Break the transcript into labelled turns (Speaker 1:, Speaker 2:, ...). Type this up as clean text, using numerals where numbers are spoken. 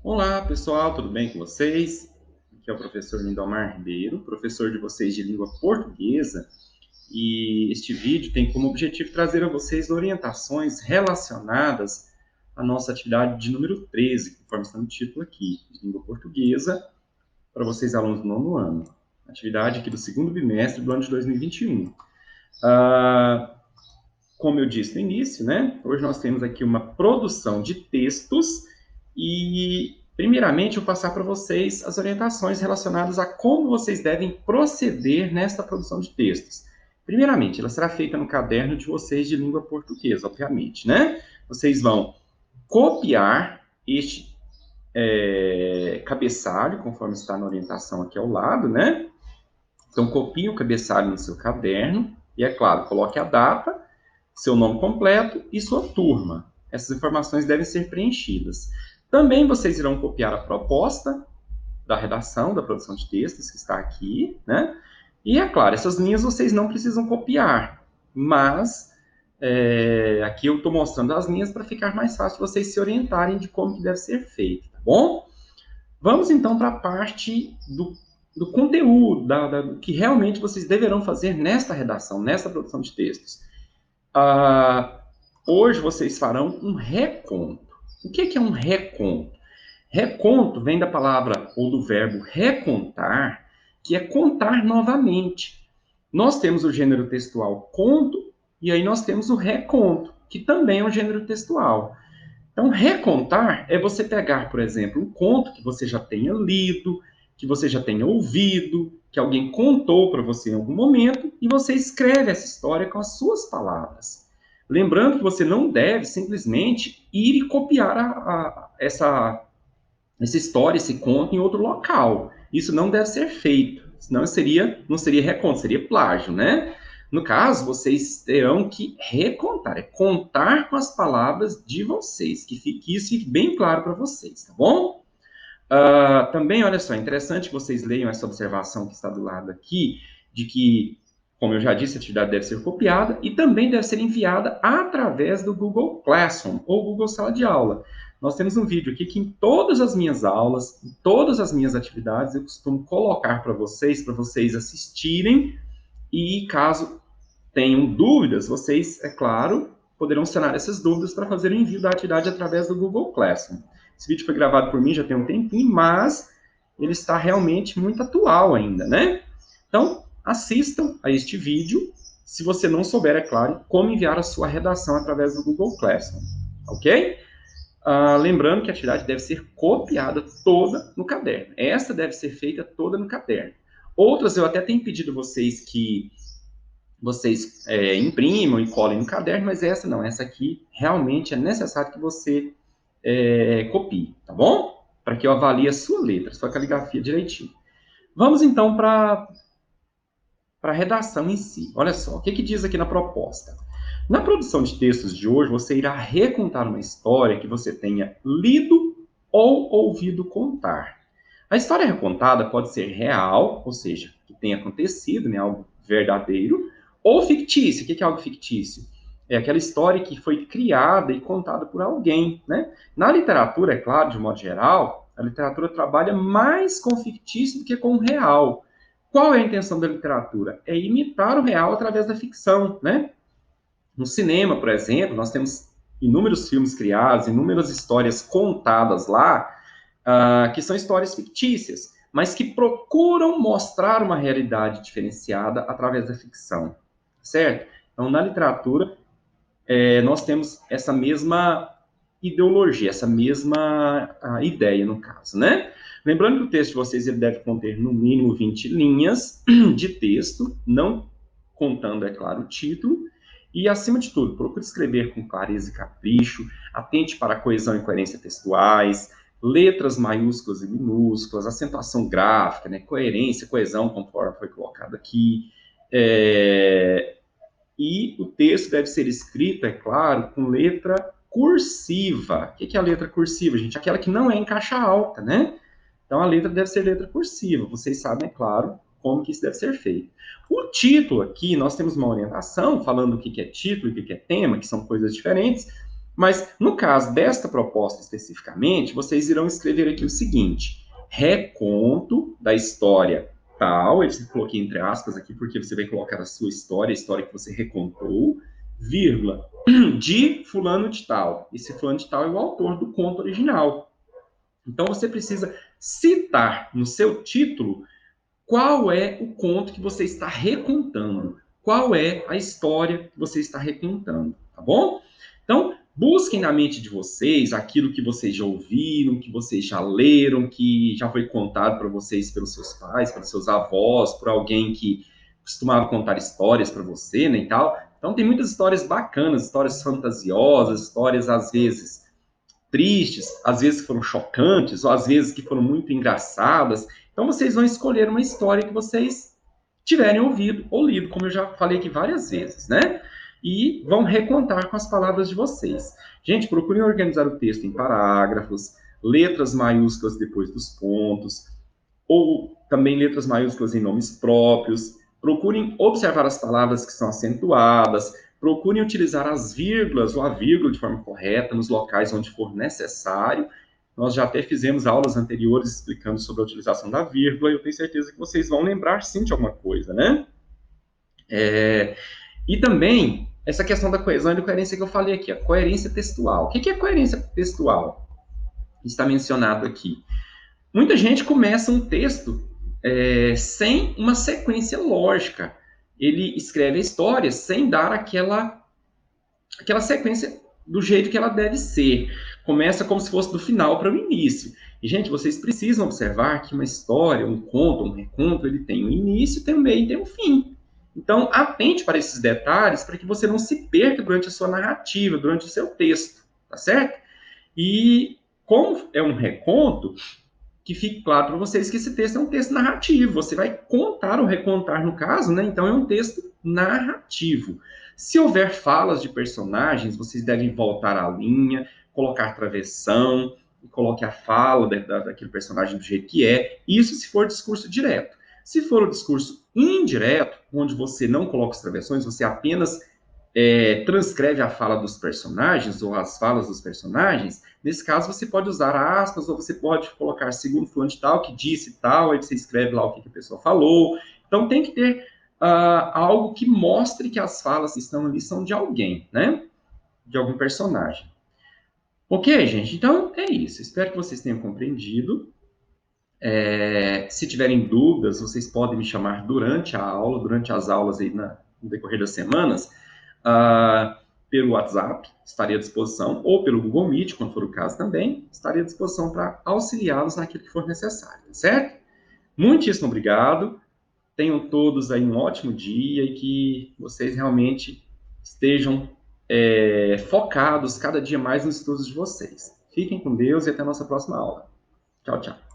Speaker 1: Olá, pessoal, tudo bem com vocês? Aqui é o professor Lindomar Ribeiro, professor de vocês de língua portuguesa, e este vídeo tem como objetivo trazer a vocês orientações relacionadas à nossa atividade de número 13, conforme está no título aqui, de língua portuguesa, para vocês alunos do nono ano. Atividade aqui do segundo bimestre do ano de 2021. Como eu disse no início, né? Hoje nós temos aqui uma produção de textos e, primeiramente, eu vou passar para vocês as orientações relacionadas a como vocês devem proceder nesta produção de textos. Primeiramente, ela será feita no caderno de vocês de língua portuguesa, obviamente, né? Vocês vão copiar este cabeçalho, conforme está na orientação aqui ao lado, né? Então, copie o cabeçalho no seu caderno e, é claro, coloque a data, seu nome completo e sua turma. Essas informações devem ser preenchidas. Também vocês irão copiar a proposta da redação, da produção de textos, que está aqui, né? E, é claro, essas linhas vocês não precisam copiar, mas aqui eu estou mostrando as linhas para ficar mais fácil vocês se orientarem de como que deve ser feito, tá bom? Vamos, então, para a parte do conteúdo, do que realmente vocês deverão fazer nesta redação, nesta produção de textos. Hoje vocês farão um reconto. O que é um reconto? Reconto vem da palavra ou do verbo recontar, que é contar novamente. Nós temos o gênero textual conto e aí nós temos o reconto, que também é um gênero textual. Então, recontar é você pegar, por exemplo, um conto que você já tenha lido, que você já tenha ouvido, que alguém contou para você em algum momento, e você escreve essa história com as suas palavras. Lembrando que você não deve simplesmente ir e copiar essa história, esse conto em outro local. Isso não deve ser feito, senão não seria reconto, seria plágio, né? No caso, vocês terão que recontar, é contar com as palavras de vocês, que isso fique bem claro para vocês, tá bom? Também, olha só, é interessante que vocês leiam essa observação que está do lado aqui, de que, como eu já disse, a atividade deve ser copiada e também deve ser enviada através do Google Classroom ou Google Sala de Aula. Nós temos um vídeo aqui que em todas as minhas aulas, em todas as minhas atividades, eu costumo colocar para vocês assistirem e caso tenham dúvidas, vocês, é claro, poderão sanar essas dúvidas para fazer o envio da atividade através do Google Classroom. Esse vídeo foi gravado por mim já tem um tempinho, mas ele está realmente muito atual ainda, né? Então, assistam a este vídeo, se você não souber, é claro, como enviar a sua redação através do Google Classroom, ok? Lembrando que a atividade deve ser copiada toda no caderno. Essa deve ser feita toda no caderno. Outras eu até tenho pedido vocês que vocês imprimam e colhem no caderno, mas essa não, essa aqui realmente é necessário que você copie, tá bom? Para que eu avalie a sua letra, a sua caligrafia direitinho. Vamos então para a redação em si. Olha só, o que diz aqui na proposta? Na produção de textos de hoje, você irá recontar uma história que você tenha lido ou ouvido contar. A história recontada pode ser real, ou seja, que tenha acontecido, né, algo verdadeiro, ou fictício. O que é algo fictício? É aquela história que foi criada e contada por alguém, né? Na literatura, é claro, de modo geral, a literatura trabalha mais com o fictício do que com o real. Qual é a intenção da literatura? É imitar o real através da ficção, né? No cinema, por exemplo, nós temos inúmeros filmes criados, inúmeras histórias contadas lá, que são histórias fictícias, mas que procuram mostrar uma realidade diferenciada através da ficção, certo? Então, na literatura, nós temos essa mesma ideologia, essa mesma ideia, no caso, né? Lembrando que o texto de vocês ele deve conter, no mínimo, 20 linhas de texto, não contando, é claro, o título, e, acima de tudo, procure escrever com clareza e capricho, atente para a coesão e coerência textuais, letras maiúsculas e minúsculas, acentuação gráfica, né, coerência, coesão, conforme foi colocado aqui. E o texto deve ser escrito, é claro, com letra cursiva. O que é a letra cursiva, gente? Aquela que não é em caixa alta, né? Então, a letra deve ser letra cursiva. Vocês sabem, é claro, como que isso deve ser feito. O título aqui, nós temos uma orientação falando o que é título e o que é tema, que são coisas diferentes, Mas, no caso desta proposta especificamente, vocês irão escrever aqui o seguinte: reconto da história tal, eu coloquei entre aspas aqui porque você vai colocar a sua história, a história que você recontou, vírgula, de fulano de tal. Esse fulano de tal é o autor do conto original. Então, você precisa citar no seu título qual é o conto que você está recontando, qual é a história que você está recontando, tá bom? Então, busquem na mente de vocês aquilo que vocês já ouviram, que vocês já leram, que já foi contado para vocês pelos seus pais, pelos seus avós, por alguém que costumava contar histórias para você, né, e tal. Então, tem muitas histórias bacanas, histórias fantasiosas, histórias, às vezes, tristes, às vezes que foram chocantes, ou às vezes que foram muito engraçadas. Então vocês vão escolher uma história que vocês tiverem ouvido ou lido, como eu já falei aqui várias vezes, né? E vão recontar com as palavras de vocês. Gente, procurem organizar o texto em parágrafos, letras maiúsculas depois dos pontos, ou também letras maiúsculas em nomes próprios. Procurem observar as palavras que são acentuadas, procurem utilizar as vírgulas ou a vírgula de forma correta nos locais onde for necessário. Nós já até fizemos aulas anteriores explicando sobre a utilização da vírgula, e eu tenho certeza que vocês vão lembrar sim de alguma coisa, né? E também essa questão da coesão e da coerência que eu falei aqui, a coerência textual. O que é coerência textual? Está mencionado aqui. Muita gente começa um texto sem uma sequência lógica. Ele escreve a história sem dar aquela sequência do jeito que ela deve ser. Começa como se fosse do final para o início. E, gente, vocês precisam observar que uma história, um conto, um reconto, ele tem um início, tem um meio e tem um fim. Então, atente para esses detalhes para que você não se perca durante a sua narrativa, durante o seu texto, tá certo? E como é um reconto, que fique claro para vocês que esse texto é um texto narrativo. Você vai contar ou recontar, no caso, né? Então é um texto narrativo. Se houver falas de personagens, vocês devem voltar à linha, colocar travessão, e coloque a fala daquele personagem do jeito que é. Isso se for discurso direto. Se for o discurso indireto, onde você não coloca as travessões, você apenas transcreve a fala dos personagens ou as falas dos personagens, nesse caso você pode usar aspas ou você pode colocar segundo fulano de tal, que disse tal, aí você escreve lá o que a pessoa falou. Então tem que ter algo que mostre que as falas que estão ali são de alguém, né? De algum personagem. Ok, gente? Então é isso. Espero que vocês tenham compreendido. Se tiverem dúvidas, vocês podem me chamar durante a aula, durante as aulas aí no decorrer das semanas, pelo WhatsApp, estarei à disposição, ou pelo Google Meet, quando for o caso também, estarei à disposição para auxiliá-los naquilo que for necessário, tá certo? Muitíssimo obrigado, tenham todos aí um ótimo dia e que vocês realmente estejam focados cada dia mais nos estudos de vocês. Fiquem com Deus e até a nossa próxima aula. Tchau, tchau.